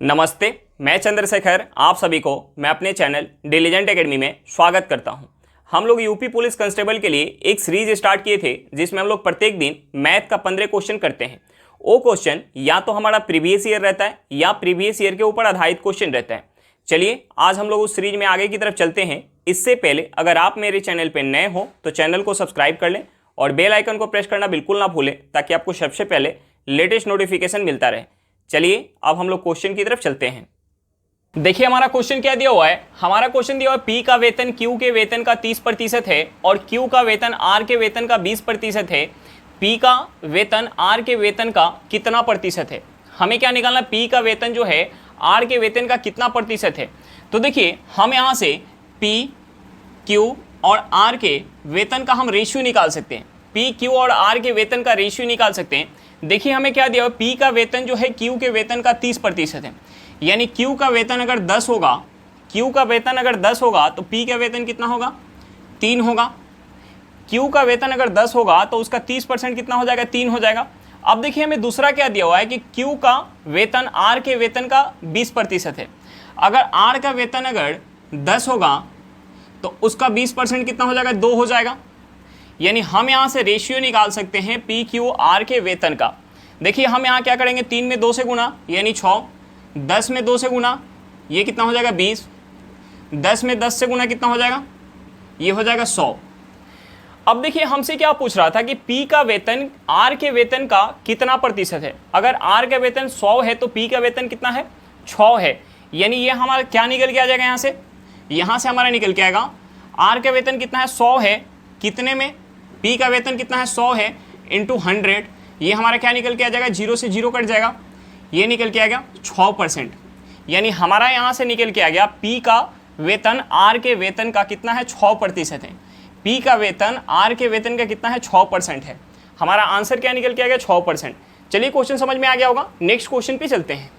नमस्ते, मैं चंद्रशेखर आप सभी को मैं अपने चैनल डिलीजेंट एकेडमी में स्वागत करता हूं। हम लोग यूपी पुलिस कांस्टेबल के लिए एक सीरीज स्टार्ट किए थे जिसमें हम लोग प्रत्येक दिन मैथ का 15 क्वेश्चन करते हैं। वो क्वेश्चन या तो हमारा प्रीवियस ईयर रहता है या प्रीवियस ईयर के ऊपर आधारित क्वेश्चन रहता है। चलिए आज हम लोग उस सीरीज में आगे की तरफ चलते हैं। इससे पहले अगर आप मेरे चैनल पर नए हो तो चैनल को सब्सक्राइब कर लें और बेल आइकन को प्रेस करना बिल्कुल ना भूलें ताकि आपको सबसे पहले लेटेस्ट नोटिफिकेशन मिलता रहे। चलिए अब हम लोग क्वेश्चन की तरफ चलते हैं। देखिए हमारा क्वेश्चन क्या दिया हुआ है। हमारा क्वेश्चन दिया हुआ है पी का वेतन क्यू के वेतन का 30% है और क्यू का वेतन आर के वेतन का 20% है। पी का वेतन आर के वेतन का कितना प्रतिशत है। हमें क्या निकालना, पी का वेतन जो है आर के वेतन का कितना प्रतिशत है। तो देखिए हम यहाँ से पी क्यू और आर के वेतन का हम रेशियो निकाल सकते हैं। पी क्यू और आर के वेतन का रेशियो निकाल सकते हैं। देखिए हमें क्या दिया हुआ, पी का वेतन जो है क्यू के वेतन का 30% है, यानी क्यू का वेतन अगर 10 होगा, क्यू का वेतन अगर 10 होगा तो पी का वेतन कितना होगा, 3 होगा। क्यू का वेतन अगर 10 होगा तो उसका 30% कितना हो जाएगा, 3 हो जाएगा। अब देखिए हमें दूसरा क्या दिया हुआ है कि क्यू का वेतन आर के वेतन का 20% है। अगर आर का वेतन अगर 10 होगा तो उसका 20% कितना हो जाएगा, 2 हो जाएगा। यानी हम यहाँ से रेशियो निकाल सकते हैं पी क्यू आर के वेतन का। देखिए हम यहाँ क्या करेंगे, 3 में 2 से गुना यानी 6, 10 में 2 से गुना ये कितना हो जाएगा 20, 10 में 10 से गुना कितना हो जाएगा, ये हो जाएगा 100। अब देखिए हमसे क्या पूछ रहा था कि पी का वेतन आर के वेतन का कितना प्रतिशत है। अगर आर का वेतन 100 है तो पी का वेतन कितना है, 6 है। यानी ये हमारा क्या निकल के आ जाएगा, यहाँ से हमारा निकल के आएगा आर का वेतन कितना है, 100 है, कितने में, पी का वेतन कितना है, 100 है इंटू 100। ये हमारा क्या निकल के आ जाएगा, 0 से 0 कट जाएगा, ये निकल के आ गया 6%। यानी हमारा यहाँ से निकल के आ गया पी का वेतन आर के वेतन का कितना है, 6% है। पी का वेतन आर के वेतन का कितना है, 6% है। हमारा आंसर क्या निकल के आ गया, 6%। चलिए क्वेश्चन समझ में आ गया होगा। नेक्स्ट क्वेश्चन पे चलते हैं।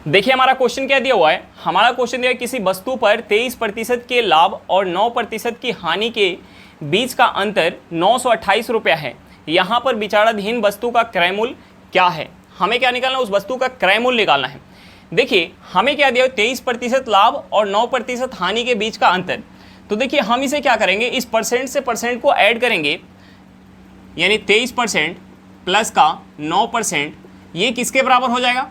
देखिए हमारा क्वेश्चन क्या दिया हुआ है। हमारा क्वेश्चन दिया है किसी वस्तु पर 23% के लाभ और 9% की हानि के बीच का अंतर 928 रुपया है। यहाँ पर विचाराधीन वस्तु का क्रय मूल्य क्या है। हमें क्या निकालना है, उस वस्तु का क्रय मूल्य निकालना है। देखिए हमें क्या दिया, 23% लाभ और 9% हानि के बीच का अंतर। तो देखिए हम इसे क्या करेंगे, इस परसेंट से परसेंट को ऐड करेंगे, यानी 23% प्लस का 9%, ये किसके बराबर हो जाएगा,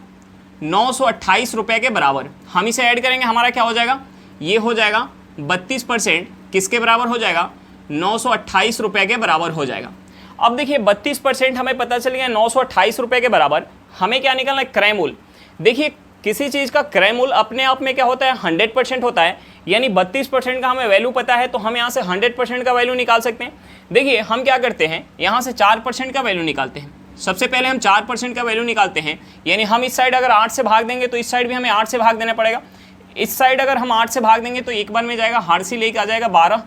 928 रुपये के बराबर। हम इसे ऐड करेंगे, हमारा क्या हो जाएगा, ये हो जाएगा 32% किसके बराबर हो जाएगा, 928 रुपये के बराबर हो जाएगा। अब देखिए 32% हमें पता चल गया 928 रुपये के बराबर। हमें क्या निकालना है, क्रय मूल्य। देखिए किसी चीज़ का क्रय मूल्य अपने आप में क्या होता है, 100% होता है। यानी 32% का हमें वैल्यू पता है तो हम यहाँ से 100% का वैल्यू निकाल सकते हैं। देखिए हम क्या करते हैं, यहाँ से 4% का वैल्यू निकालते हैं। सबसे पहले हम 4% का वैल्यू निकालते हैं। यानी हम इस साइड अगर 8 से भाग देंगे तो इस साइड भी हमें 8 से भाग देना पड़ेगा। इस साइड अगर हम 8 से भाग देंगे तो एक बार में जाएगा हार्सी लेके आ जाएगा 12,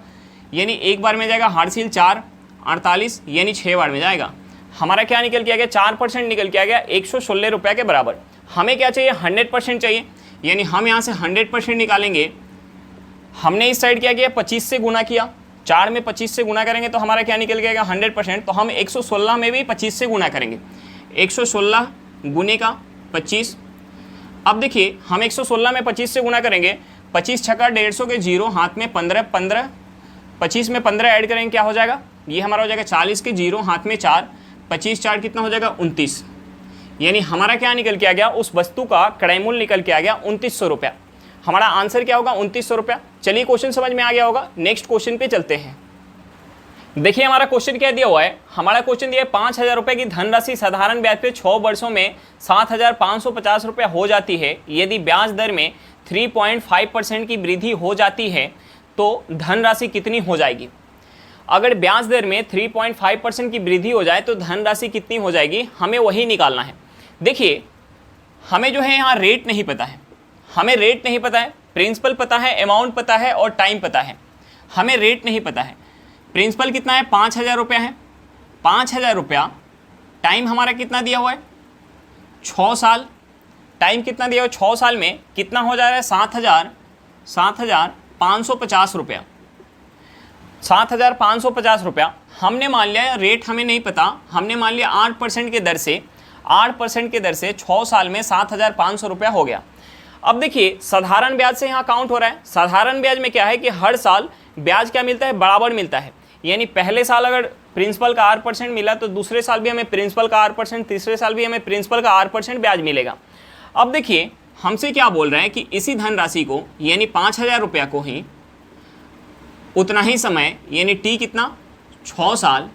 यानी एक बार में जाएगा हार्सिल 4, 48, यानी 6 बार में जाएगा। हमारा क्या निकल के आ गया, 4% निकल के आ गया 116 रुपये के बराबर। हमें क्या चाहिए, 100% चाहिए। यानी हम यहाँ से 100% निकालेंगे। हमने इस साइड क्या किया, 25 से गुना किया, 4 में 25 से गुना करेंगे तो हमारा क्या निकल के आएगा 100%। तो हम 116 में भी 25 से गुना करेंगे, 116 गुने का 25। अब देखिए हम 116 में 25 से गुना करेंगे, 25 छक्का 150 के 0, हाथ में 15, 15, 25 में 15 ऐड करेंगे क्या हो जाएगा, ये हमारा हो जाएगा 40 के 0, हाथ में 4, 25 4 कितना हो जाएगा 29। यानी हमारा क्या निकल के आ गया, उस वस्तु का क्रय मूल्य निकल के आ गया 2900 रुपया। हमारा आंसर क्या होगा, 2900 रुपया। चलिए क्वेश्चन समझ में आ गया होगा। नेक्स्ट क्वेश्चन पे चलते हैं। देखिए हमारा क्वेश्चन क्या दिया हुआ है। हमारा क्वेश्चन दिया है 5000 रुपये की धनराशि साधारण ब्याज पे 6 वर्षों में 7550 रुपया हो जाती है। यदि ब्याज दर में 3.5% की वृद्धि हो जाती है तो धनराशि कितनी हो जाएगी। अगर ब्याज दर में 3.5% की वृद्धि हो जाए तो धनराशि कितनी हो जाएगी, हमें वही निकालना है। देखिए हमें जो है यहाँ रेट नहीं पता है, हमें रेट नहीं पता है, प्रिंसिपल पता है, अमाउंट पता है और टाइम पता है। हमें रेट नहीं पता है। प्रिंसिपल कितना है, 5000 रुपया है, 5000 रुपया। टाइम हमारा कितना दिया हुआ है, 6 साल। टाइम कितना दिया हुआ है, 6 साल में कितना हो जा रहा है, 7550 रुपया, 7550 रुपया। हमने मान लिया रेट हमें नहीं पता, हमने मान लिया 8% के दर से 8% की दर से 6 साल में 7,500 रुपया हो गया। अब देखिए साधारण ब्याज से यहाँ काउंट हो रहा है। साधारण ब्याज में क्या है कि हर साल ब्याज क्या मिलता है, बराबर मिलता है। यानी पहले साल अगर प्रिंसिपल का 8% मिला तो दूसरे साल भी हमें प्रिंसिपल का 8%, तीसरे साल भी हमें प्रिंसिपल का 8% ब्याज मिलेगा। अब देखिए हमसे क्या बोल रहे हैं कि इसी धनराशि को यानी 5,000 रुपया को ही उतना ही समय यानी टी कितना 6 साल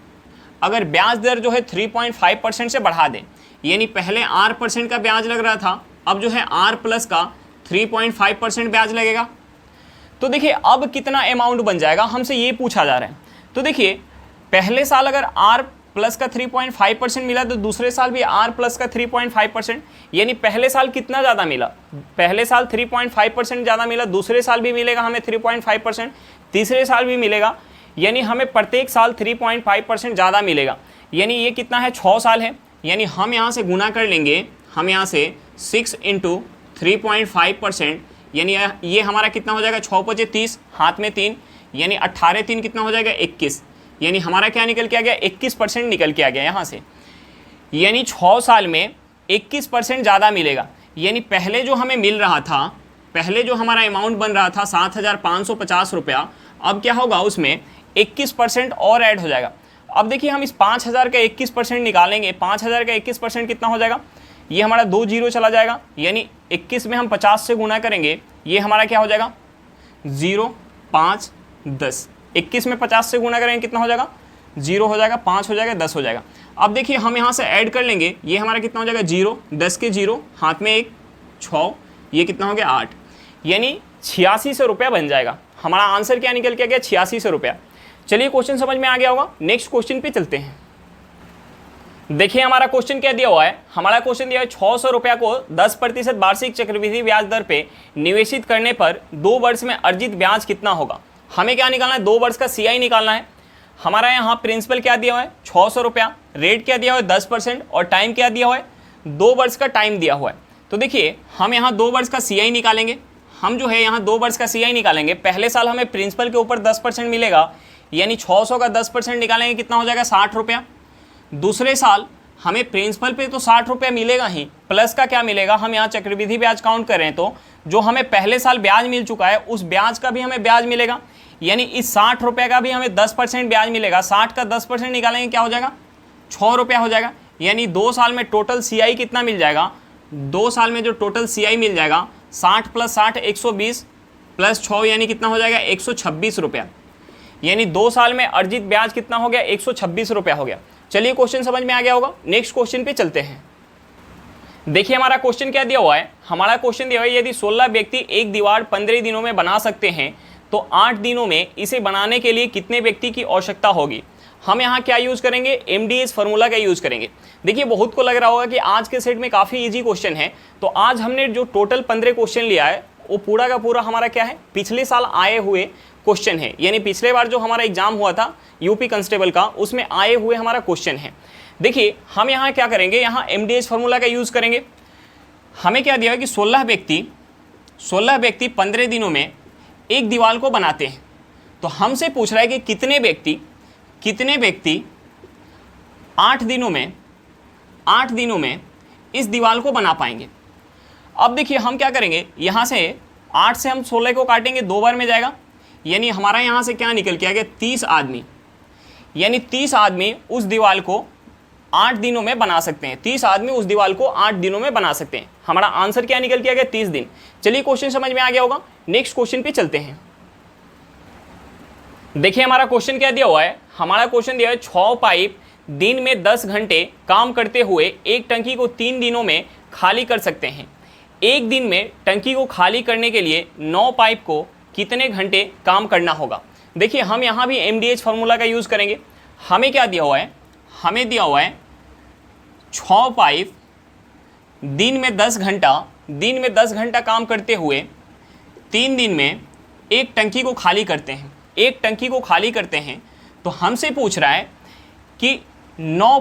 अगर ब्याज दर जो है 3.5% से बढ़ा दें, यानी पहले R% का ब्याज लग रहा था, अब जो है R प्लस का 3.5% ब्याज लगेगा। तो देखिए अब कितना अमाउंट बन जाएगा, हमसे ये पूछा जा रहा है। तो देखिए पहले साल अगर R प्लस का 3.5% मिला तो दूसरे साल भी R प्लस का 3.5%, यानी पहले साल कितना ज़्यादा मिला, पहले साल 3.5% ज़्यादा मिला, दूसरे साल भी मिलेगा हमें 3.5%, तीसरे साल भी मिलेगा, यानी हमें प्रत्येक साल 3.5% ज़्यादा मिलेगा। यानी ये कितना है, 6 साल है। यानी हम यहाँ से गुना कर लेंगे, हम यहाँ से 6 × 3.5%, यानी ये हमारा कितना हो जाएगा, 6 × 5 = 30, हाथ में 3, यानी 18 3 कितना हो जाएगा, 21। यानी हमारा क्या निकल के आ गया, 21% निकल के आ गया यहाँ से। यानी 6 साल में 21% ज़्यादा मिलेगा। यानी पहले जो हमें मिल रहा था, पहले जो हमारा अमाउंट बन रहा था 7,550 रुपया, अब क्या होगा उसमें 21% और ऐड हो जाएगा। अब देखिए हम इस 5,000 का 21% निकालेंगे, 5,000 का 21% कितना हो जाएगा, ये हमारा 2 जीरो चला जाएगा, यानी 21 में हम 50 से गुना करेंगे, ये हमारा क्या हो जाएगा 0 5 10। 21 में 50 से गुना करेंगे कितना हो जाएगा, 0 हो जाएगा, 5 हो जाएगा, 10 हो जाएगा। अब देखिए हम यहाँ से ऐड कर लेंगे, ये हमारा कितना हो जाएगा 0, 10 के 0, हाथ में 1, 6, ये कितना हो गया 8, यानी 8600 रुपया बन जाएगा। हमारा आंसर क्या निकल के आ गया, 8600 रुपया। चलिए क्वेश्चन समझ में आ गया होगा, नेक्स्ट क्वेश्चन पे चलते हैं। देखिए हमारा क्वेश्चन क्या दिया हुआ है, हमारा क्वेश्चन दिया है 600 रुपया को 10% वार्षिक चक्रवृद्धि ब्याज दर पे निवेशित करने पर 2 वर्ष में अर्जित ब्याज कितना होगा। हमें क्या निकालना है, 2 वर्ष का CI निकालना है। हमारा यहाँ प्रिंसिपल क्या दिया हुआ है 600 रुपया, रेट क्या दिया हुआ है 10% और टाइम क्या दिया हुआ है 2 वर्ष का टाइम दिया हुआ है। तो देखिए हम यहाँ 2 वर्ष का CI निकालेंगे, हम जो है यहाँ 2 वर्ष का CI निकालेंगे। पहले साल हमें प्रिंसिपल के ऊपर 10% मिलेगा, यानी 600 का 10% निकालेंगे कितना हो जाएगा 60 रुपया। दूसरे साल हमें प्रिंसिपल पे तो 60 रुपया मिलेगा ही, प्लस का क्या मिलेगा, हम यहाँ चक्रवृद्धि ब्याज काउंट करें तो जो हमें पहले साल ब्याज मिल चुका है उस ब्याज का भी हमें ब्याज मिलेगा, यानी इस 60 रुपये का भी हमें 10% ब्याज मिलेगा। 60 का 10% निकालेंगे क्या हो जाएगा 6 रुपया हो जाएगा। यानी 2 साल में टोटल CI कितना मिल जाएगा, 2 साल में जो टोटल CI मिल जाएगा 60 + 60 120 + 6 यानी कितना हो जाएगा 126 रुपया। यानी 2 साल में अर्जित ब्याज कितना हो गया 126 रुपया हो गया। चलिए क्वेश्चन समझ में आ गया होगा, नेक्स्ट क्वेश्चन पे चलते हैं। देखिए हमारा क्वेश्चन क्या दिया हुआ है, हमारा क्वेश्चन दिया हुआ है यदि 16 व्यक्ति एक दीवार 15 दिनों में बना सकते हैं तो 8 दिनों में इसे बनाने के लिए कितने व्यक्ति की आवश्यकता होगी। हम यहाँ क्या यूज़ करेंगे, MDS फार्मूला का यूज़ करेंगे। देखिए बहुत को लग रहा होगा कि आज के सेट में काफ़ी इजी क्वेश्चन है, तो आज हमने जो टोटल 15 क्वेश्चन लिया है वो पूरा का पूरा हमारा क्या है, पिछले साल आए हुए क्वेश्चन है। यानी पिछले बार जो हमारा एग्जाम हुआ था यूपी कांस्टेबल का, उसमें आए हुए हमारा क्वेश्चन है। देखिए हम यहाँ क्या करेंगे, यहाँ MDS फार्मूला का यूज़ करेंगे। हमें क्या दिया है कि 16 व्यक्ति 15 दिनों में एक दीवार को बनाते हैं। तो हमसे पूछ रहा है कि कितने व्यक्ति 8 दिनों में इस दीवार को बना पाएंगे। अब देखिए हम क्या करेंगे, यहाँ से 8 से हम 16 को काटेंगे, 2 बार में जाएगा, यानी हमारा यहाँ से क्या निकल के आ गया 30 आदमी। यानी 30 आदमी उस दीवार को 8 दिनों में बना सकते हैं, 30 आदमी उस दीवार को 8 दिनों में बना सकते हैं। हमारा आंसर क्या निकल के आ गया 30 दिन। चलिए क्वेश्चन समझ में आ गया होगा, नेक्स्ट क्वेश्चन पे चलते हैं। देखिए हमारा क्वेश्चन क्या दिया हुआ है, हमारा क्वेश्चन दिया है 6 पाइप दिन में 10 घंटे काम करते हुए एक टंकी को 3 दिनों में खाली कर सकते हैं। एक दिन में टंकी को खाली करने के लिए 9 पाइप को कितने घंटे काम करना होगा। देखिए हम यहाँ भी MDH फार्मूला का यूज़ करेंगे। हमें क्या दिया हुआ है, हमें दिया हुआ है 6 पाइप दिन में 10 घंटा काम करते हुए 3 दिन में एक टंकी को खाली करते हैं। तो हमसे पूछ रहा है कि 9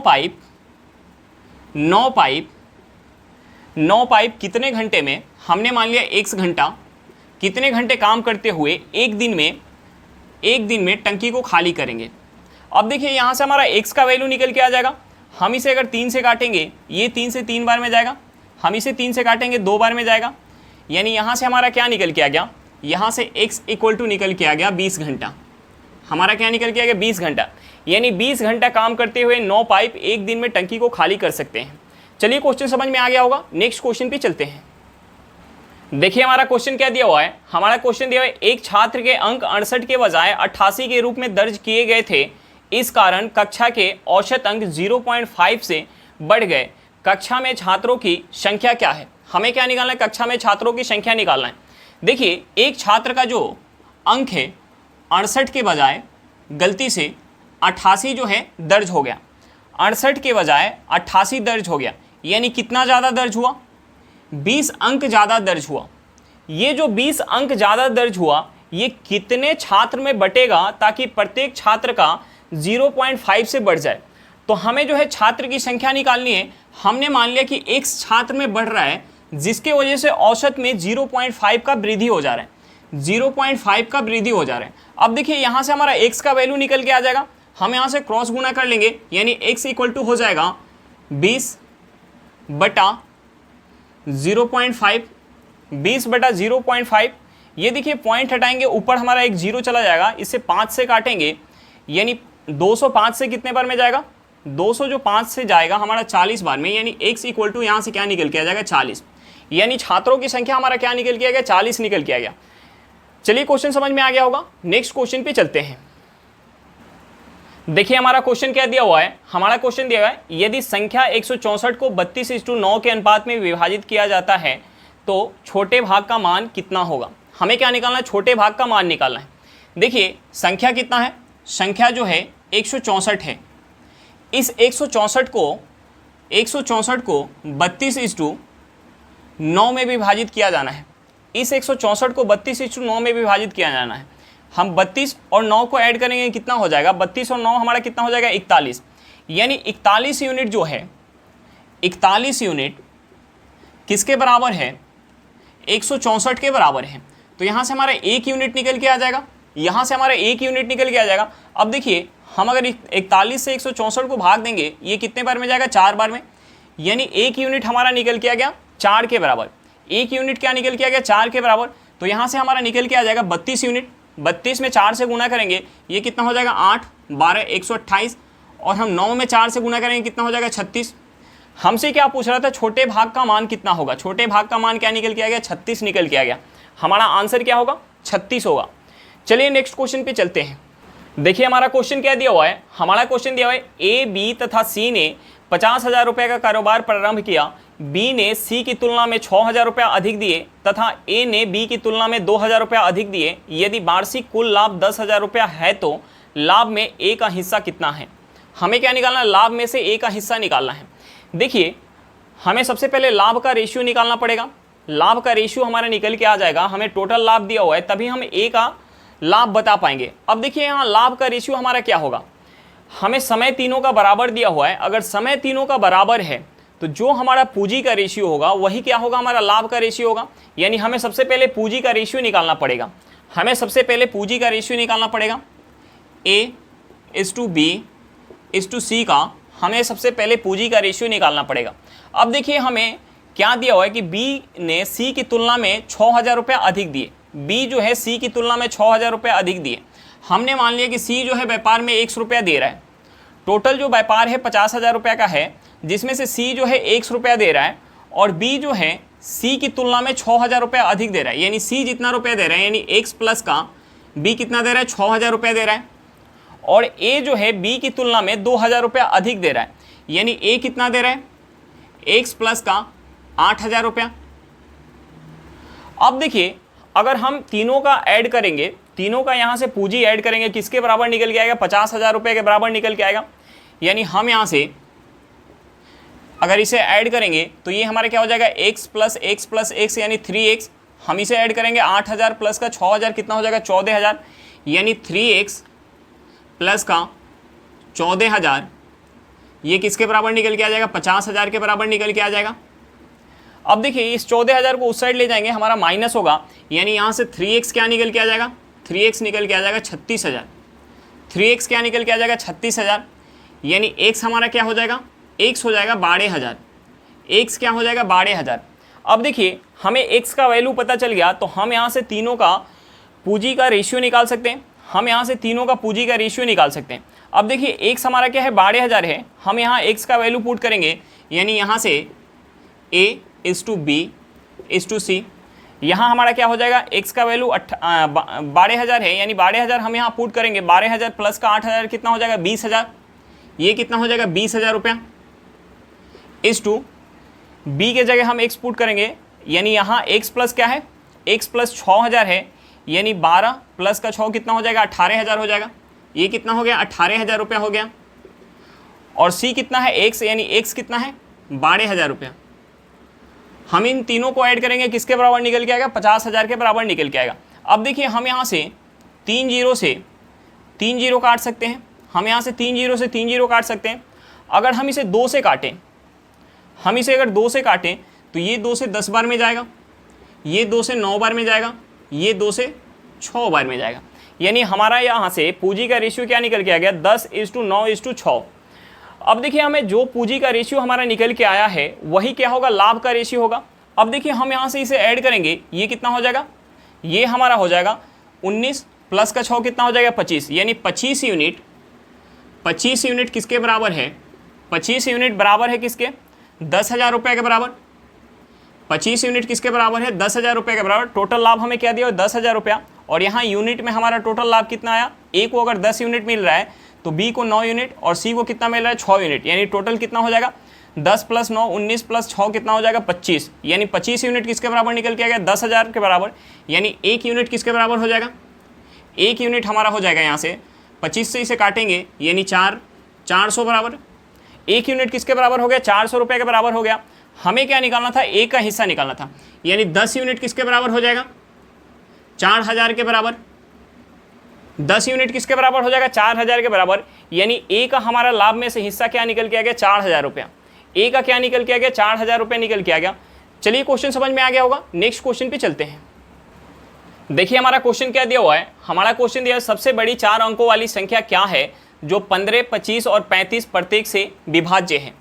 पाइप कितने घंटे में, हमने मान लिया x घंटा, कितने घंटे काम करते हुए एक दिन में टंकी को खाली करेंगे। अब देखिए यहाँ से हमारा x का वैल्यू निकल के आ जाएगा। हम इसे अगर 3 से काटेंगे, ये 3 से 3 बार में जाएगा, हम इसे 3 से काटेंगे 2 बार में जाएगा, यानी यहाँ से हमारा क्या निकल के आ गया, यहाँ से x इक्वल टू निकल के आ गया 20 घंटा। हमारा क्या निकल के आ गया 20 घंटा, यानी 20 घंटा काम करते हुए 9 पाइप एक दिन में टंकी को खाली कर सकते हैं। चलिए क्वेश्चन समझ में आ गया होगा, नेक्स्ट क्वेश्चन पे चलते हैं। देखिए हमारा क्वेश्चन क्या दिया हुआ है, हमारा क्वेश्चन दिया हुआ है एक छात्र के अंक 68 के बजाय 88 के रूप में दर्ज किए गए थे, इस कारण कक्षा के औसत अंक 0.5 से बढ़ गए। कक्षा में छात्रों की संख्या क्या है? हमें क्या निकालना है, कक्षा में छात्रों की संख्या निकालना है। देखिए एक छात्र का जो अंक है 68 के बजाय गलती से 88 जो है दर्ज हो गया, 68 के बजाय 88 दर्ज हो गया, यानी कितना ज़्यादा दर्ज हुआ, 20 अंक ज़्यादा दर्ज हुआ। ये जो 20 अंक ज़्यादा दर्ज हुआ ये कितने छात्र में बटेगा ताकि प्रत्येक छात्र का 0.5 से बढ़ जाए। तो हमें जो है छात्र की संख्या निकालनी है। हमने मान लिया कि एक छात्र में बढ़ रहा है जिसके वजह से औसत में 0.5 का वृद्धि हो जा रहा है, 0.5 का वृद्धि हो जा रहा है। अब देखिए यहाँ से हमारा x का वैल्यू निकल के आ जाएगा, हम यहाँ से क्रॉस गुना कर लेंगे, यानी x इक्वल टू हो जाएगा 20 बटा 0.5, 20 बटा 0.5। ये देखिए पॉइंट हटाएंगे, ऊपर हमारा एक जीरो चला जाएगा, इसे 5 से काटेंगे, यानी 205 से कितने बार में जाएगा, 200 जो 5 से जाएगा हमारा 40 बार में, यानी x इक्वल टू यहाँ से क्या निकल के आ जाएगा 40, यानी छात्रों की संख्या हमारा क्या निकल के आ गया 40 निकल के आ गया। चलिए क्वेश्चन समझ में आ गया होगा, नेक्स्ट क्वेश्चन पे चलते हैं। देखिए हमारा क्वेश्चन क्या दिया हुआ है, हमारा क्वेश्चन दिया हुआ है यदि संख्या 164 को 32:9 के अनुपात में विभाजित किया जाता है तो छोटे भाग का मान कितना होगा। हमें क्या निकालना है, छोटे भाग का मान निकालना है। देखिए संख्या कितना है, संख्या जो है 164 है, इस 164 को 32:9 में विभाजित किया जाना है। इस 164 को 32:9 में विभाजित किया जाना है। हम 32 और 9 को ऐड करेंगे कितना हो जाएगा, 32 और 9 हमारा कितना हो जाएगा 41, यानी 41 यूनिट जो है, 41 यूनिट किसके बराबर है, 164 के बराबर है। तो यहाँ से हमारा 1 यूनिट निकल के आ जाएगा, यहाँ से हमारा 1 यूनिट निकल के आ जाएगा। अब देखिए हम अगर 41 से 164 को भाग देंगे, ये कितने बार में जाएगा 4 बार में, यानी 1 यूनिट हमारा निकल के आ गया 4 के बराबर। 1 यूनिट क्या निकल के आ गया 4 के बराबर। तो यहाँ से हमारा निकल के आ जाएगा 32 यूनिट। 32 में 4 से गुना करेंगे, ये कितना हो जाएगा 8, 12, 128, और हम 9 में 4 से गुना करेंगे कितना हो जाएगा 36। हमसे क्या पूछ रहा था, छोटे भाग का मान कितना होगा। छोटे भाग का मान क्या निकल के आ गया 36 निकल के आ गया। हमारा आंसर क्या होगा 36 होगा। चलिए नेक्स्ट क्वेश्चन पे चलते हैं। देखिए हमारा क्वेश्चन क्या दिया हुआ है, हमारा क्वेश्चन दिया हुआ है ए, बी तथा सी ने 50,000 रुपये का कारोबार प्रारंभ किया। बी ने सी की तुलना में 6,000 रुपया अधिक दिए तथा ए ने बी की तुलना में 2,000 रुपया अधिक दिए। यदि वार्षिक कुल लाभ 10,000 रुपया है तो लाभ में ए का हिस्सा कितना है। हमें क्या निकालना है, लाभ में से ए का हिस्सा निकालना है। देखिए हमें सबसे पहले लाभ का रेशियो निकालना पड़ेगा। लाभ का रेशियो हमारा निकल के आ जाएगा, हमें टोटल लाभ दिया हुआ है तभी हम ए का लाभ बता पाएंगे। अब देखिए यहाँ लाभ का रेशियो हमारा क्या होगा, हमें समय तीनों का बराबर दिया हुआ है। अगर समय तीनों का बराबर है तो जो हमारा पूंजी का रेशियो होगा वही क्या होगा, हमारा लाभ का रेशियो होगा। यानी हमें सबसे पहले पूंजी का रेशियो निकालना पड़ेगा। हमें सबसे पहले पूंजी का रेशियो निकालना पड़ेगा। A:B:C का हमें सबसे पहले पूंजी का रेशियो निकालना पड़ेगा। अब देखिए हमें क्या दिया हुआ है कि B ने C की तुलना में 6,000 रुपया अधिक दिए। B जो है C की तुलना में 6,000 रुपया अधिक दिए। हमने मान लिया कि C जो है व्यापार में 100 रुपया दे रहा है। टोटल जो व्यापार है 50,000 रुपया का है, जिसमें से C जो है 100 रुपया दे रहा है और B जो है C की तुलना में 6,000 रुपया अधिक दे रहा है। यानी C जितना रुपया दे रहा है, यानी X प्लस का B कितना दे रहा है 6,000 रुपया दे रहा है, और A जो है B की तुलना में 2,000 रुपया अधिक दे रहा है। यानी A कितना दे रहा है X प्लस का 8,000 रुपया। अब देखिए अगर हम तीनों का ऐड करेंगे, तीनों का यहाँ से पूंजी ऐड करेंगे, किसके बराबर निकल के आएगा, 50,000 रुपये के बराबर निकल के आएगा। यानी हम यहाँ से अगर इसे ऐड करेंगे तो ये हमारा क्या हो जाएगा x plus x plus x यानी 3x। हम इसे ऐड करेंगे 8,000 प्लस का 6,000 कितना हो जाएगा 14,000, यानी 3x प्लस का 14,000 ये किसके बराबर निकल के आ जाएगा 50,000 के बराबर निकल के आ जाएगा। अब देखिए इस 14,000 को उस साइड ले जाएंगे, हमारा माइनस होगा, यानी यहाँ से 3x क्या निकल के आ जाएगा, 3x निकल के आ जाएगा 36,000। 3x क्या निकल के आ जाएगा 36,000, यानी x हमारा क्या हो जाएगा x हो जाएगा 12,000, x क्या हो जाएगा 12,000। अब देखिए हमें x का वैल्यू पता चल गया तो हम यहाँ से तीनों का पूंजी का रेशियो निकाल सकते हैं, हम यहाँ से तीनों का पूंजी का रेशियो निकाल सकते हैं। अब देखिए x हमारा क्या है 12,000 है, हम यहाँ x का वैल्यू पुट करेंगे, यानी यहाँ से a is to b is to c, यहाँ हमारा क्या हो जाएगा x का वैल्यू 12,000 है, यानी 12,000 हम यहाँ पुट करेंगे, 12,000 प्लस का 8,000 कितना हो जाएगा 20,000, ये कितना हो जाएगा 20,000 रुपया इज टू b के जगह हम x पुट करेंगे, यानी यहाँ x प्लस क्या है x प्लस 6,000 है, यानी 12 प्लस का 6 कितना हो जाएगा 18,000 हो जाएगा, ये कितना हो गया 18,000 रुपया हो गया। और c कितना है x, यानी x कितना है 12,000 रुपया। हम इन तीनों को ऐड करेंगे, किसके बराबर निकल के आएगा 50,000 के बराबर निकल के आएगा। अब देखिए हम यहाँ से 3 जीरो से 3 जीरो काट सकते हैं, हम यहाँ से 3 जीरो से 3 जीरो काट सकते हैं। अगर हम इसे 2 से काटें, हम इसे अगर 2 से काटें तो ये 2 से 10 बार में जाएगा, ये 2 से 9 बार में जाएगा, ये 2 से 6 बार में जाएगा, यानी हमारा यहाँ से पूंजी का रेशियो क्या निकल के आ गया 10:9:6। अब देखिए हमें जो पूंजी का रेशियो हमारा निकल के आया है वही क्या होगा लाभ का रेशियो होगा। अब देखिए हम यहाँ से इसे ऐड करेंगे, ये कितना हो जाएगा, ये हमारा हो जाएगा 19 प्लस का 6 कितना हो जाएगा 25, यानी 25 यूनिट। 25 यूनिट किसके बराबर है, 25 यूनिट बराबर है किसके 10,000 रुपये के बराबर। 25 यूनिट किसके बराबर है 10,000 रुपये के बराबर। टोटल लाभ हमें क्या दिया 10,000 रुपया, और यहाँ यूनिट में हमारा टोटल लाभ कितना आया, ए को अगर 10 यूनिट मिल रहा है तो बी को 9 यूनिट और सी को कितना मिल रहा है 6 यूनिट, यानी टोटल कितना हो जाएगा 10 प्लस 9 19 प्लस 6 कितना हो जाएगा 25, यानी 25 यूनिट किसके बराबर निकल के आ गया 10,000 के बराबर। यानी 1 यूनिट किसके बराबर हो जाएगा, 1 यूनिट हमारा हो जाएगा यहाँ से 25 से इसे काटेंगे, यानी 400 बराबर। 1 यूनिट किसके बराबर हो गया 400 रुपये के बराबर हो गया। हमें क्या निकालना था, ए का हिस्सा निकालना था, यानी 10 यूनिट किसके बराबर हो जाएगा 4,000 के बराबर। 10 यूनिट किसके बराबर हो जाएगा 4,000 के बराबर, यानी ए का हमारा लाभ में से हिस्सा क्या निकल के आ गया 4,000 रुपया। ए का क्या निकल के आ गया 4,000 रुपये निकल के आ गया। चलिए क्वेश्चन समझ में आ गया होगा, नेक्स्ट क्वेश्चन पे चलते हैं। देखिए हमारा क्वेश्चन क्या दिया हुआ है, हमारा क्वेश्चन दिया है सबसे बड़ी 4 अंकों वाली संख्या क्या है जो 15, 25 और 35 प्रत्येक से विभाज्य है।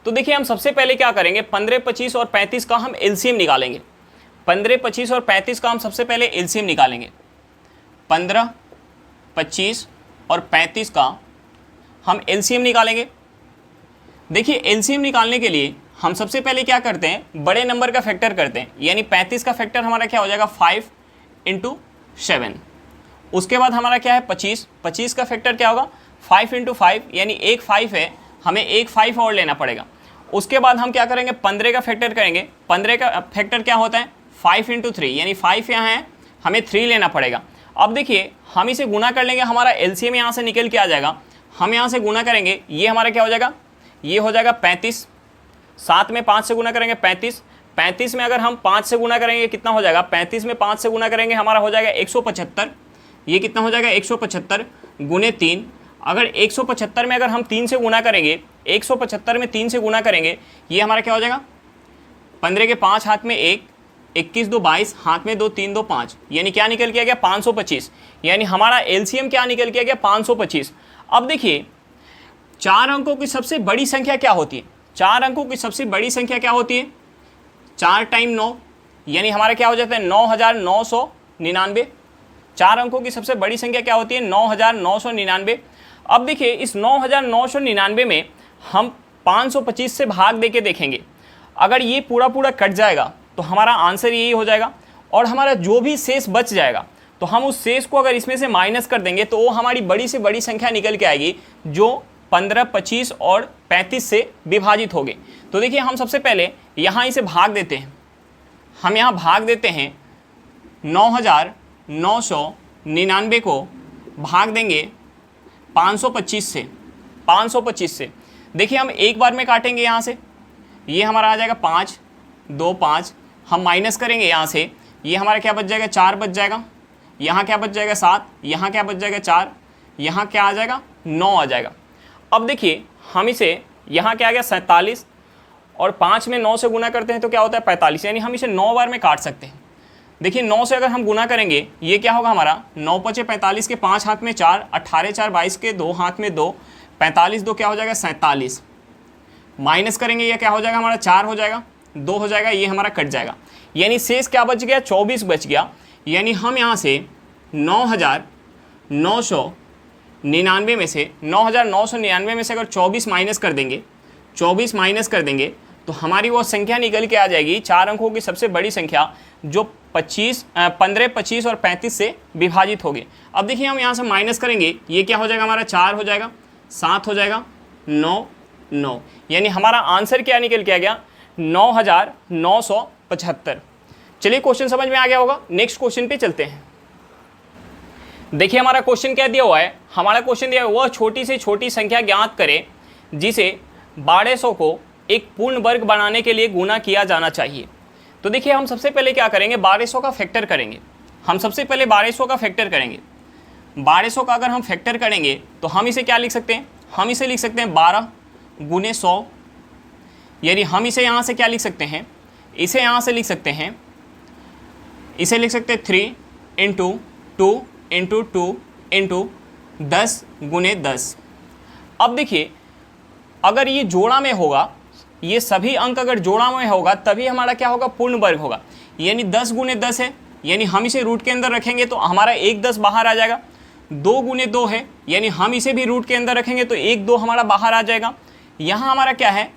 तो देखिए हम सबसे पहले क्या करेंगे 15, 25 और 35 का हम एलसीएम निकालेंगे। 15, 25 और 35 का हम सबसे पहले एलसीएम निकालेंगे। 15, 25 और 35 का हम एलसीएम निकालेंगे। देखिए एलसीएम निकालने के लिए हम सबसे पहले क्या करते हैं बड़े नंबर का फैक्टर करते हैं, यानी 35 का फैक्टर हमारा क्या हो जाएगा 5 × 7। उसके बाद हमारा क्या है 25 का फैक्टर क्या होगा 5 × 5, यानी एक 5 है, हमें एक 5 और लेना पड़ेगा। उसके बाद हम क्या करेंगे 15 का फैक्टर करेंगे। 15 का फैक्टर क्या होता है 5 × 3, यानी 5 यहाँ है, हमें 3 लेना पड़ेगा। अब देखिए हम इसे गुना कर लेंगे, हमारा एलसीएम यहाँ से निकल के आ जाएगा। हम यहाँ से गुना करेंगे, ये हमारा क्या हो जाएगा, ये हो जाएगा 35, साथ में 5 से गुना करेंगे 35। 35 में अगर हम 5 से गुना करेंगे कितना हो जाएगा, 35 में 5 से गुना करेंगे हमारा हो जाएगा 175। ये कितना हो जाएगा 175 गुने 3। अगर 175 में अगर हम 3 से गुना करेंगे, 175 में 3 से गुना करेंगे, ये हमारा क्या हो जाएगा 15 के 5 हाथ में 1, 21 2 22, हाथ में 2 3 2 5, यानी क्या निकल के आ गया 525। यानी हमारा एलसीएम क्या निकल के आ गया 525। अब देखिए 4 अंकों की सबसे बड़ी संख्या क्या होती है, 4 अंकों की सबसे बड़ी संख्या क्या होती है 4 × 9, यानी हमारा क्या हो जाता है 9,999। 4 अंकों की सबसे बड़ी संख्या क्या होती है 9,999। अब देखिए इस 9,999 में हम 525 से भाग देके देखेंगे, अगर ये पूरा पूरा कट जाएगा तो हमारा आंसर यही हो जाएगा, और हमारा जो भी शेष बच जाएगा तो हम उस शेष को अगर इसमें से माइनस कर देंगे तो वो हमारी बड़ी से बड़ी संख्या निकल के आएगी जो 15, 25 और 35 से विभाजित होगी। तो देखिए हम सबसे पहले यहाँ इसे भाग देते हैं, हम यहाँ भाग देते हैं 9,999 को भाग देंगे 525 से। 525 से देखिए हम एक बार में काटेंगे, यहाँ से ये हमारा आ जाएगा 5 2 5, हम माइनस करेंगे यहाँ से, ये हमारा क्या बच जाएगा 4 बच जाएगा, यहाँ क्या बच जाएगा 7, यहाँ क्या बच जाएगा 4, यहाँ क्या आ जाएगा 9 आ जाएगा। अब देखिए हम इसे यहाँ क्या आ गया 47, और 5 में 9 से गुना करते हैं तो क्या होता है 45, यानी हम इसे 9 बार में काट सकते हैं। देखिए 9 से अगर हम गुना करेंगे ये क्या होगा हमारा 9 × 5 = 45 के 5 हाथ में 4, 18 × 4 = 22 के 2 हाथ में 2, 45 2 क्या हो जाएगा 47 माइनस करेंगे, ये क्या हो जाएगा हमारा 4 हो जाएगा, 2 हो जाएगा, ये हमारा कट जाएगा, यानी शेष क्या बच गया 24 बच गया। यानी हम यहाँ से 9,999 में से 9,999 में से अगर 24 माइनस कर देंगे, 24 माइनस कर देंगे तो हमारी वो संख्या निकल के आ जाएगी 4 अंकों की सबसे बड़ी संख्या जो 15, 25 और 35 से विभाजित होगी। अब देखिए हम यहाँ से माइनस करेंगे, ये क्या हो जाएगा हमारा 4 हो जाएगा, 7 हो जाएगा, 9, 9, यानी हमारा आंसर क्या निकल के आ गया 9,975। चलिए क्वेश्चन समझ में आ गया होगा, नेक्स्ट क्वेश्चन पे चलते हैं। देखिए हमारा क्वेश्चन क्या दिया हुआ है, हमारा क्वेश्चन दिया हुआ है वह छोटी से छोटी संख्या ज्ञात करें जिसे 1200 को एक पूर्ण वर्ग बनाने के लिए गुणा किया जाना चाहिए। तो देखिए हम सबसे पहले क्या करेंगे, 1200 का फैक्टर करेंगे। हम सबसे पहले 1200 का फैक्टर करेंगे। 1200 का अगर हम फैक्टर करेंगे तो हम इसे क्या लिख सकते हैं, हम इसे लिख सकते हैं 12 गुने 100, यानी हम इसे यहाँ से क्या लिख सकते हैं, इसे यहाँ से लिख सकते हैं, इसे लिख सकते हैं 3 इंटू 2 इंटू 2 इंटू 10 गुने 10। अब देखिए अगर ये जोड़ा में होगा, ये सभी अंक अगर जोड़ा में होगा तभी हमारा क्या होगा पूर्ण वर्ग होगा, यानी 10 गुने 10 है, यानी हम इसे रूट के अंदर रखेंगे तो हमारा 1 10 बाहर आ जाएगा। 2 गुने 2 है, यानी हम इसे भी रूट के अंदर रखेंगे तो 1 2 हमारा बाहर आ जाएगा। यहाँ हमारा क्या है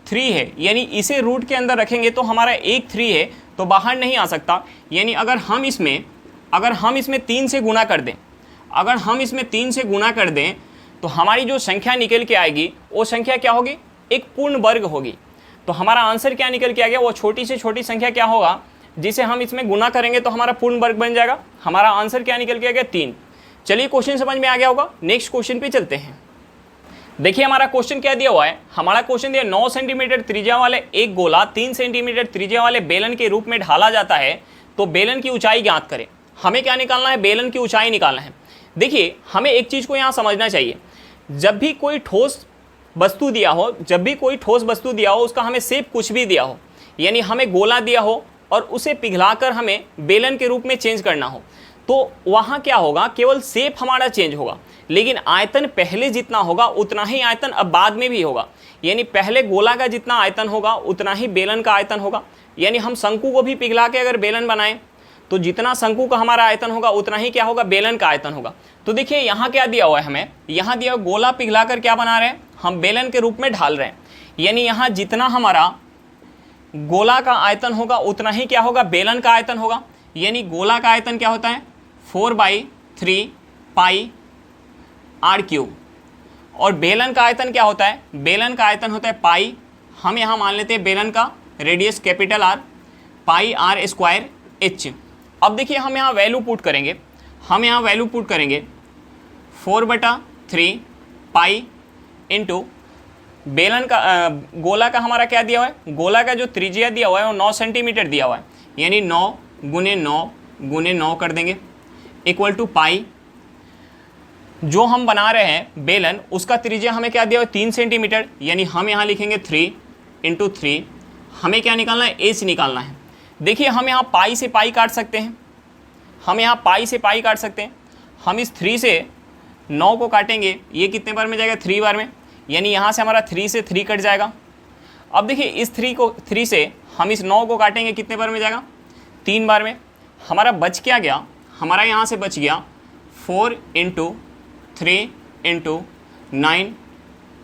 3 है, यानी इसे रूट के अंदर रखेंगे तो हमारा 1 3 है तो बाहर नहीं आ सकता, यानी अगर हम इसमें 3 से गुणा कर दें, अगर हम इसमें 3 से गुणा कर दें तो हमारी जो संख्या निकल के आएगी वो संख्या क्या होगी, एक पूर्ण वर्ग होगी। तो हमारा आंसर क्या निकल के आ गया, वो छोटी से छोटी संख्या क्या होगा जिसे हम इसमें गुना करेंगे तो हमारा पूर्ण वर्ग बन जाएगा। हमारा आंसर क्या निकल के आ गया 3। चलिए क्वेश्चन समझ में आ गया होगा, नेक्स्ट क्वेश्चन पे चलते हैं। देखिए हमारा क्वेश्चन क्या दिया हुआ है, हमारा क्वेश्चन दिया 9 सेंटीमीटर त्रिज्या वाले एक गोला 3 सेंटीमीटर त्रिज्या वाले बेलन के रूप में ढाला जाता है, तो बेलन की ऊंचाई ज्ञात करें। हमें क्या निकालना है, बेलन की ऊंचाई निकालना है। देखिए हमें एक चीज़ को यहाँ समझना चाहिए, जब भी कोई ठोस वस्तु दिया हो, उसका हमें शेप कुछ भी दिया हो, यानी हमें गोला दिया हो और उसे पिघलाकर हमें बेलन के रूप में चेंज करना हो, तो वहाँ क्या होगा, केवल शेप हमारा चेंज होगा, लेकिन आयतन पहले जितना होगा उतना ही आयतन अब बाद में भी होगा। यानी पहले गोला का जितना आयतन होगा उतना ही बेलन का आयतन होगा। यानी हम शंकु को भी पिघला के अगर बेलन बनाएं तो जितना शंकु का हमारा आयतन होगा उतना ही क्या होगा, बेलन का आयतन होगा। तो देखिए यहाँ क्या दिया हुआ है, हमें यहाँ दिया हुआ गोला पिघलाकर क्या बना रहे हैं, हम बेलन के रूप में ढाल रहे हैं। यानी यहाँ जितना हमारा गोला का आयतन होगा उतना ही क्या होगा, बेलन का आयतन होगा। यानी गोला का आयतन क्या होता है 4/3 पाई r³ और बेलन का आयतन क्या होता है, बेलन का आयतन होता है पाई, हम यहाँ मान लेते हैं बेलन का रेडियस कैपिटल R, पाई r² h। अब देखिए हम यहाँ वैल्यू पुट करेंगे, 4/3 पाई इंटू बेलन का गोला का हमारा क्या दिया हुआ है, गोला का जो त्रिज्या दिया हुआ है वो 9 सेंटीमीटर दिया हुआ है, यानी 9 गुने 9 गुने 9 कर देंगे इक्वल टू पाई। जो हम बना रहे हैं बेलन उसका त्रिज्या हमें क्या दिया हुआ है 3 सेंटीमीटर, यानी हम यहाँ लिखेंगे 3 इंटू 3। हमें क्या निकालना है, एच निकालना है। देखिए हम यहाँ पाई से पाई काट सकते हैं, हम इस 3 से 9 को काटेंगे, ये कितने बार में जाएगा 3 बार में, यानी यहाँ से हमारा 3 से 3 कट जाएगा। अब देखिए इस 3 से हम इस 9 को काटेंगे, कितने बार में जाएगा 3 बार में। हमारा बच क्या गया, हमारा यहाँ से बच गया 4 into 3 into 9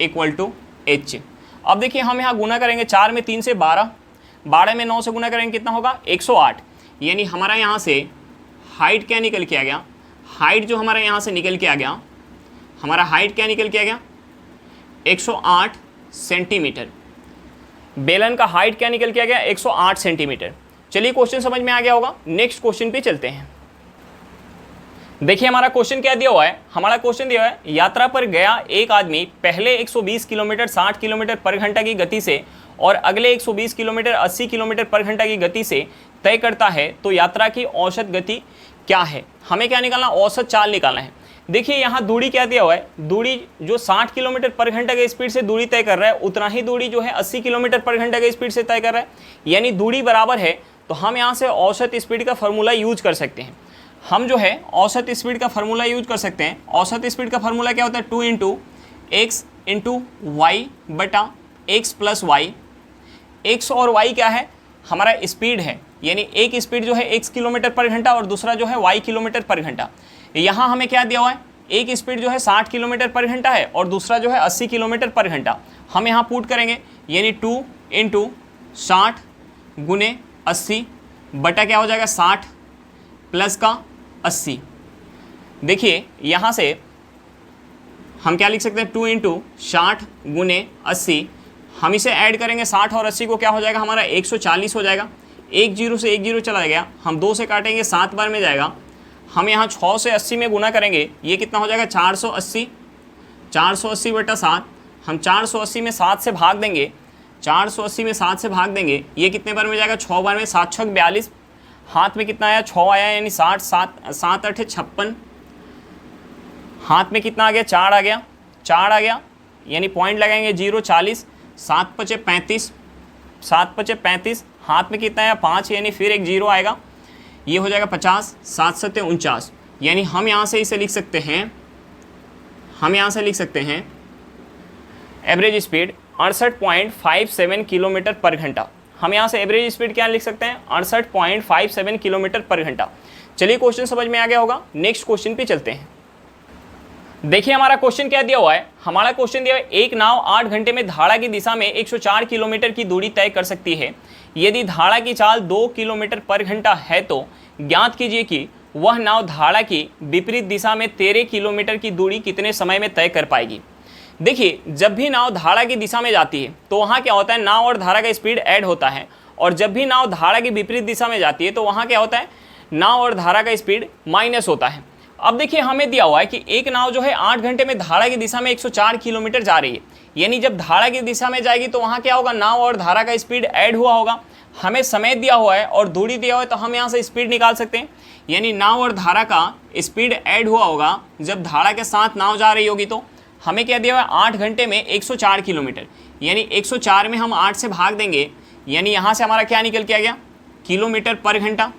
equal to h। अब देखिए हम यहाँ गुना करेंगे, 4 में 3 से 12, 12 में 9 से गुना करेंगे कितना होगा 108। यानी हमारा यहाँ से हाइट क्या निकल के आ गया, हाइट जो हमारा यहाँ से निकल के आ गया, हमारा हाइट क्या निकल के आ गया 108 सेंटीमीटर। बेलन का हाइट क्या निकल के आ गया 108 सेंटीमीटर। चलिए क्वेश्चन समझ में आ गया होगा, नेक्स्ट क्वेश्चन पे चलते हैं। देखिए हमारा क्वेश्चन क्या दिया हुआ है, हमारा क्वेश्चन दिया हुआ है यात्रा पर गया एक आदमी पहले 120 किलोमीटर 60 किलोमीटर पर घंटा की गति से और अगले 120 किलोमीटर 80 किलोमीटर पर घंटा की गति से तय करता है, तो यात्रा की औसत गति क्या है। हमें क्या निकालना, औसत चाल निकालना है। देखिए यहाँ दूरी क्या दिया हुआ है, दूरी जो 60 किलोमीटर पर घंटा के स्पीड से दूरी तय कर रहा है उतना ही दूरी जो है 80 किलोमीटर पर घंटा के स्पीड से तय कर रहा है, यानी दूरी बराबर है। तो हम यहाँ से औसत स्पीड का फार्मूला यूज कर सकते हैं। हम जो है औसत स्पीड का फार्मूला यूज कर सकते हैं। औसत स्पीड का फार्मूला क्या होता है 2 इंटू एक्स इंटू वाई बटा x प्लस वाई, x और y क्या है, हमारा स्पीड है, यानी एक स्पीड जो है x किलोमीटर पर घंटा और दूसरा जो है y किलोमीटर पर घंटा। यहाँ हमें क्या दिया हुआ है, एक स्पीड जो है 60 किलोमीटर पर घंटा है और दूसरा जो है 80 किलोमीटर पर घंटा। हम यहाँ पुट करेंगे, यानी 2 × 60 गुने 80 बटा क्या हो जाएगा 60 प्लस का 80। देखिए यहाँ से हम क्या लिख सकते हैं, 2 × 60 गुने 80, हम इसे ऐड करेंगे 60 और 80 को, क्या हो जाएगा हमारा 140 हो जाएगा। एक जीरो से एक जीरो चला गया, हम 2 से काटेंगे 7 बार में जाएगा। हम यहाँ 6 से 80 में गुना करेंगे, ये कितना हो जाएगा 480, 480 बटा 7। हम 480 में 7 से भाग देंगे, 480 में 7 से भाग देंगे, ये कितने बार में जाएगा 6 बार में, 7 छक 42, हाथ में कितना आया 6 आया, यानी 60, 7 8 56, हाथ में कितना आ गया 4 आ गया, 4 आ गया, यानी पॉइंट लगाएंगे 0 40, 7 पचे 35, 7 पचे 35, हाथ में कितना आया 5, यानी फिर एक 0 आएगा, ये हो जाएगा 50, 7 सत्ते 49। यानी हम यहाँ से इसे लिख सकते हैं, हम यहाँ से लिख सकते हैं एवरेज स्पीड 68.57 किलोमीटर पर घंटा। हम यहाँ से एवरेज स्पीड क्या लिख सकते हैं, 68.57 किलोमीटर पर घंटा। चलिए क्वेश्चन समझ में आ गया होगा, नेक्स्ट क्वेश्चन पे चलते हैं। देखिए हमारा क्वेश्चन क्या दिया हुआ है, हमारा क्वेश्चन दिया है एक नाव 8 घंटे में धारा की दिशा में 104 किलोमीटर की दूरी तय कर सकती है। यदि धारा की चाल 2 किलोमीटर पर घंटा है तो ज्ञात कीजिए कि वह नाव धारा की विपरीत दिशा में 13 किलोमीटर की दूरी कितने समय में तय कर पाएगी। देखिए जब भी नाव धारा की दिशा में जाती है तो वहाँ क्या होता है, नाव और धारा का स्पीड ऐड होता है, और जब भी नाव धारा की विपरीत दिशा में जाती है तो वहाँ क्या होता है, नाव और धारा का स्पीड माइनस होता है। अब देखिए हमें दिया हुआ है कि एक नाव जो है 8 घंटे में धारा की दिशा में 104 किलोमीटर जा रही है, यानी जब धारा की दिशा में जाएगी तो वहाँ क्या होगा, नाव और धारा का स्पीड ऐड हुआ होगा। हमें समय दिया हुआ है और दूरी दिया हुआ है, तो हम यहाँ से स्पीड निकाल सकते हैं, यानी नाव और धारा का स्पीड ऐड हुआ होगा जब धारा के साथ नाव जा रही होगी। तो हमें क्या दिया हुआ है, 8 घंटे में 104 किलोमीटर, यानी 104 में हम 8 से भाग देंगे, यानी यहाँ से हमारा क्या निकल के आ गया, किलोमीटर पर घंटा।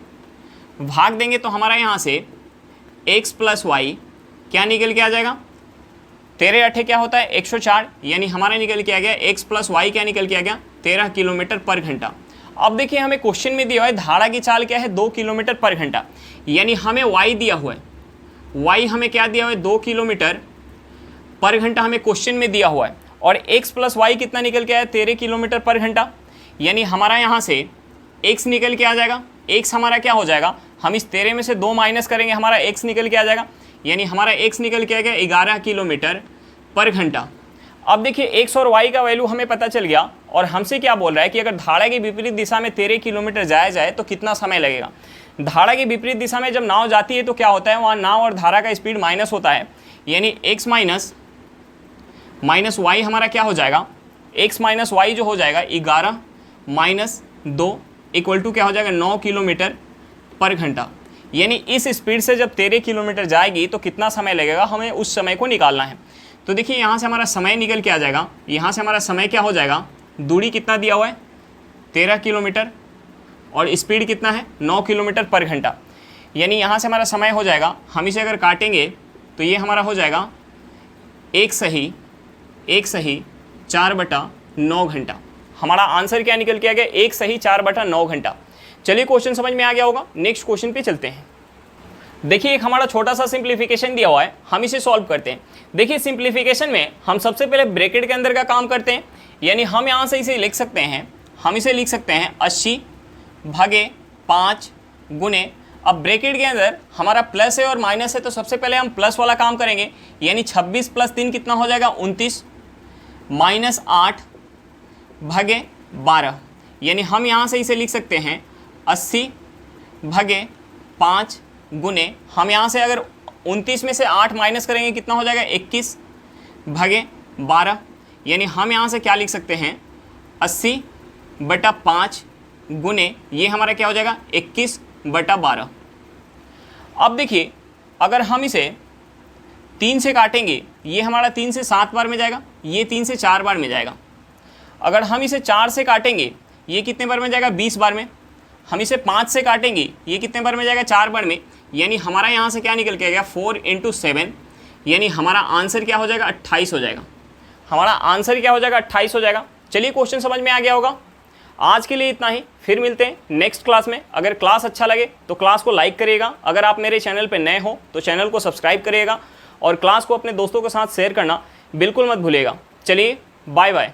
भाग देंगे तो हमारा यहाँ से x प्लस वाई क्या निकल के आ जाएगा, 13 8 क्या होता है 104, यानी हमारा निकल के आ गया x प्लस वाई क्या निकल के आ गया 13 किलोमीटर पर घंटा। अब देखिए हमें क्वेश्चन में दिया हुआ है धारा की चाल क्या है 2 किलोमीटर पर घंटा, यानी हमें y दिया हुआ है, y हमें क्या दिया हुआ है 2 किलोमीटर पर घंटा हमें क्वेश्चन में दिया हुआ है, और x प्लस वाई कितना निकल के आया 13 किलोमीटर पर घंटा, यानी हमारा यहाँ से x निकल के आ जाएगा। x हमारा क्या हो जाएगा, हम इस 13 में से 2 माइनस करेंगे, हमारा x निकल के आ जाएगा, यानी हमारा x निकल के आ गया 11 किलोमीटर पर घंटा। अब देखिए x और y का वैल्यू हमें पता चल गया, और हमसे क्या बोल रहा है कि अगर धारा की विपरीत दिशा में 13 किलोमीटर जाया जाए तो कितना समय लगेगा। धारा की विपरीत दिशा में जब नाव जाती है तो क्या होता है, वहाँ नाव और धारा का स्पीड माइनस होता है, यानी x माइनस वाई हमारा क्या हो जाएगा, x माइनस वाई जो हो जाएगा 11 माइनस 2 इक्वल टू क्या हो जाएगा 9 किलोमीटर पर घंटा। यानी इस स्पीड से जब 13 किलोमीटर जाएगी तो कितना समय लगेगा, हमें उस समय को निकालना है। तो देखिए यहाँ से हमारा समय निकल के आ जाएगा, यहाँ से हमारा समय क्या हो जाएगा, दूरी कितना दिया हुआ है 13 किलोमीटर और स्पीड कितना है 9 किलोमीटर पर घंटा, यानी यहाँ से हमारा समय हो जाएगा, हम इसे अगर काटेंगे तो ये हमारा हो जाएगा 1 सही 4/9 घंटा। हमारा आंसर क्या निकल के आ गया, 1 सही 4/9 घंटा। चलिए क्वेश्चन समझ में आ गया होगा, नेक्स्ट क्वेश्चन पे चलते हैं। देखिए एक हमारा छोटा सा सिंप्लीफिकेशन दिया हुआ है, हम इसे सॉल्व करते हैं। देखिए सिंप्लीफिकेशन में हम सबसे पहले ब्रैकेट के अंदर का काम करते हैं, यानी हम यहाँ से इसे लिख सकते हैं, हम इसे लिख सकते हैं 80/5 गुने, अब ब्रैकेट के अंदर हमारा प्लस है और माइनस है, तो सबसे पहले हम प्लस वाला काम करेंगे, यानी 26 + 3 कितना हो जाएगा 29 -8/12, यानी हम यहाँ से इसे लिख सकते हैं 80/5 गुने, हम यहाँ से अगर 29 में से 8 माइनस करेंगे कितना हो जाएगा 21/12, यानी हम यहाँ से क्या लिख सकते हैं 80/5 गुने, ये हमारा क्या हो जाएगा 21/12। अब देखिए अगर हम इसे 3 से काटेंगे, ये हमारा 3 से 7 बार में जाएगा, ये 3 से 4 बार में जाएगा। अगर हम इसे 4 से काटेंगे, ये कितने बार में जाएगा 20 बार में। हम इसे 5 से काटेंगे, ये कितने बार में जाएगा 4 बार में, यानी हमारा यहाँ से क्या निकल के आएगा 4 × 7, यानी हमारा आंसर क्या हो जाएगा 28 हो जाएगा। हमारा आंसर क्या हो जाएगा 28 हो जाएगा। चलिए क्वेश्चन समझ में आ गया होगा। आज के लिए इतना ही, फिर मिलते हैं नेक्स्ट क्लास में। अगर क्लास अच्छा लगे तो क्लास को लाइक करिएगा, अगर आप मेरे चैनल पर नए हो तो चैनल को सब्सक्राइब करिएगा और क्लास को अपने दोस्तों के साथ शेयर करना बिल्कुल मत भूलिएगा। चलिए बाय बाय।